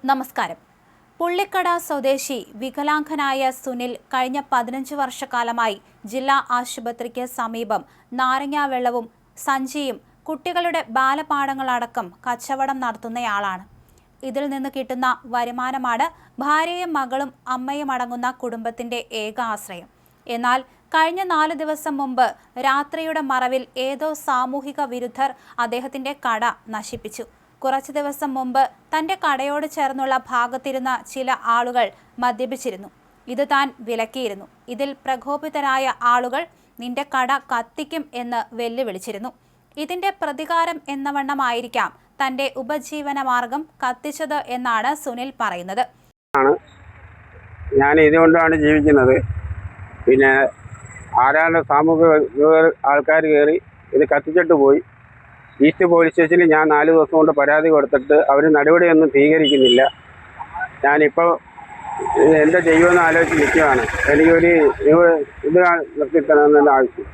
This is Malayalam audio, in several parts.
നമസ്കാരം. പുള്ളിക്കട സ്വദേശി വികലാംഗനായ സുനിൽ കഴിഞ്ഞ 15 വർഷക്കാലമായി ജില്ലാ ആശുപത്രിക്ക് സമീപം നാരങ്ങാവെള്ളവും സഞ്ചിയും കുട്ടികളുടെ ബാലപാഠങ്ങളടക്കം കച്ചവടം നടത്തുന്നയാളാണ്. ഇതിൽ നിന്ന് കിട്ടുന്ന വരുമാനമാണ് ഭാര്യയും മകളും അമ്മയും അടങ്ങുന്ന കുടുംബത്തിന്റെ ഏക ആശ്രയം. എന്നാൽ കഴിഞ്ഞ 4 ദിവസം മുമ്പ് രാത്രിയുടെ മറവിൽ ഏതോ സാമൂഹിക വിരുദ്ധർ അദ്ദേഹത്തിന്റെ കട നശിപ്പിച്ചു. കുറച്ചു ദിവസം മുമ്പ് തന്റെ കടയോട് ചേർന്നുള്ള ഭാഗത്തിരുന്ന ചില ആളുകൾ മദ്യപിച്ചിരുന്നു. ഇത് താൻ വിലക്കിയിരുന്നു. ഇതിൽ പ്രകോപിതരായ ആളുകൾ നിന്റെ കട കത്തിക്കും എന്ന് വെല്ലുവിളിച്ചിരുന്നു. ഇതിന്റെ പ്രതികാരം എന്നവണ്ണമായിരിക്കാം തന്റെ ഉപജീവന മാർഗം കത്തിച്ചത് എന്നാണ് സുനിൽ പറയുന്നത്. ഞാൻ ഇതുകൊണ്ടാണ് ജീവിക്കുന്നത്. പിന്നെ ആരാണ്ട് സാമൂഹിക ആൾക്കാർ കയറി ഇത് കത്തിച്ചിട്ട് പോയി. ഈസ്റ്റ് പോലീസ് സ്റ്റേഷനിൽ ഞാൻ 4 ദിവസം കൊണ്ട് പരാതി കൊടുത്തിട്ട് അവർ നടപടിയൊന്നും സ്വീകരിക്കുന്നില്ല. ഞാനിപ്പോൾ എന്താ ചെയ്യുമെന്ന് ആലോചിച്ച് നിൽക്കുകയാണ്. എനിക്കൊരു ഇത് നിർത്തിത്തരണമെന്നുള്ള ആവശ്യം,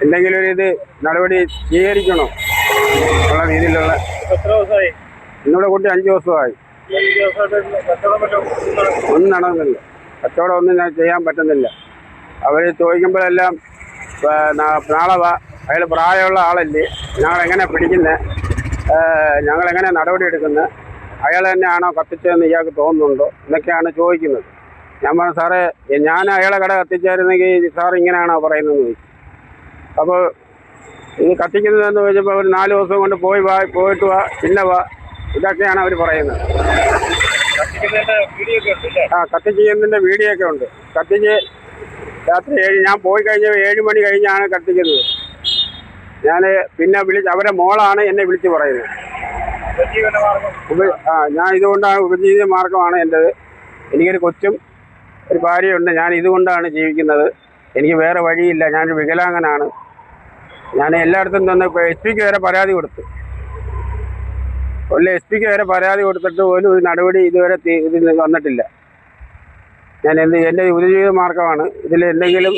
എന്തെങ്കിലും ഒരു ഇത് നടപടി സ്വീകരിക്കണോ ഉള്ള രീതിയിലുള്ള. നിങ്ങളുടെ കുട്ടി 5 ദിവസമായി, ഒന്നും നടക്കുന്നില്ല. കച്ചവടം ഒന്നും ഞാൻ ചെയ്യാൻ പറ്റുന്നില്ല. അവർ ചോദിക്കുമ്പോഴെല്ലാം നാളെ വാ, അയാൾ പ്രായമുള്ള ആളല്ലേ, ഞങ്ങളെങ്ങനെ പിടിക്കുന്നത്, ഞങ്ങളെങ്ങനെ നടപടി എടുക്കുന്നത്, അയാൾ തന്നെയാണോ കത്തിച്ചതെന്ന് ഇയാൾക്ക് തോന്നുന്നുണ്ടോ എന്നൊക്കെയാണ് ചോദിക്കുന്നത്. ഞാൻ പറഞ്ഞു, സാറേ ഞാൻ അയാളെ കട കത്തിച്ചായിരുന്നെങ്കിൽ സാർ ഇങ്ങനെയാണോ പറയുന്നതെന്ന് ചോദിച്ചു. അപ്പോൾ ഇത് കത്തിക്കുന്നതെന്ന് ചോദിച്ചപ്പോൾ അവർ 4 ദിവസം കൊണ്ട് പോയിട്ട് വാ, പിന്നെ വാ, ഇതൊക്കെയാണ് അവർ പറയുന്നത്. കത്തിച്ച് ചെയ്യുന്നതിൻ്റെ വീഡിയോ ഒക്കെ ഉണ്ട്. കത്തിച്ച് രാത്രി 7, ഞാൻ പോയി കഴിഞ്ഞ 7 മണി കഴിഞ്ഞാണ് കത്തിക്കുന്നത്. ഞാൻ പിന്നെ അവരെ മോളാണ് എന്നെ വിളിച്ച് പറയുന്നത്. ഞാൻ ഇതുകൊണ്ടാണ് ഉപജീവന മാർഗമാണ് എൻ്റെത്. എനിക്കൊരു കൊച്ചും ഒരു ഭാര്യയുണ്ട്. ഞാൻ ഇതുകൊണ്ടാണ് ജീവിക്കുന്നത്. എനിക്ക് വേറെ വഴിയില്ല. ഞാനൊരു വികലാംഗനാണ്. ഞാൻ എല്ലായിടത്തും തന്നെ SP-ക്ക് വരെ പരാതി കൊടുത്തു. SP-ക്ക് വരെ പരാതി കൊടുത്തിട്ട് പോലും ഒരു നടപടി ഇതുവരെ ഇതിൽ വന്നിട്ടില്ല. ഞാൻ എൻ്റെ ഉപജീവിത മാർഗമാണ്. ഇതിൽ എന്തെങ്കിലും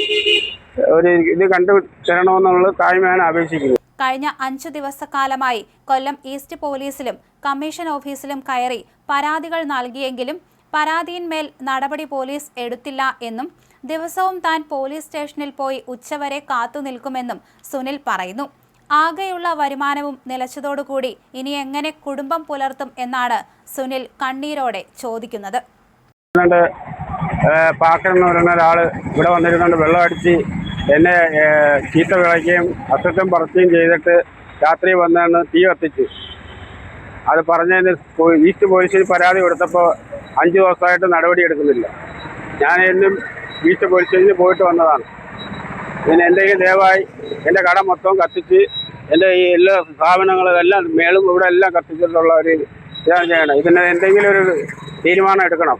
ഒരു ഇത് കണ്ടു തരണമെന്നുള്ള താഴ്മയാണ് അപേക്ഷിക്കുന്നത്. കഴിഞ്ഞ 5 ദിവസക്കാലമായി കൊല്ലം ഈസ്റ്റ് പോലീസിലും കമ്മീഷൻ ഓഫീസിലും കയറി പരാതികൾ നൽകിയെങ്കിലും പരാതിയിന്മേൽ നടപടി പോലീസ് എടുത്തില്ല എന്നും ദിവസവും താൻ പോലീസ് സ്റ്റേഷനിൽ പോയി ഉച്ചവരെ കാത്തു നിൽക്കുമെന്നും സുനിൽ പറയുന്നു. ആകെയുള്ള വരുമാനവും നിലച്ചതോടുകൂടി ഇനി എങ്ങനെ കുടുംബം പുലർത്തും എന്നാണ് സുനിൽ കണ്ണീരോടെ ചോദിക്കുന്നത്. പാക്കെന്ന് പറയുന്ന ഒരാൾ ഇവിടെ വന്നിരുന്നുകൊണ്ട് വെള്ളം അടിച്ച് എന്നെ ചീത്ത വിളയ്ക്കുകയും അസത്യം പറച്ചുകയും ചെയ്തിട്ട് രാത്രി വന്നാണ് തീ കത്തിച്ച്. അത് പറഞ്ഞതിന് ഈസ്റ്റ് പോലീസിൽ പരാതി കൊടുത്തപ്പോൾ 5 ദിവസമായിട്ട് നടപടി എടുക്കുന്നില്ല. ഞാൻ എന്നും ഈസ്റ്റ് പോലീസ് സ്റ്റേഷനിൽ പോയിട്ട് വന്നതാണ്. പിന്നെ എന്തെങ്കിലും ദയവായി എൻ്റെ കട മൊത്തം കത്തിച്ച് എൻ്റെ ഈ എല്ലാ സ്ഥാപനങ്ങളും എല്ലാം മേളും ഇവിടെ എല്ലാം കത്തിച്ചിട്ടുള്ള ഒരു ഇതാണ് ചെയ്യണം. ഇതിന് എന്തെങ്കിലും ഒരു തീരുമാനം എടുക്കണം.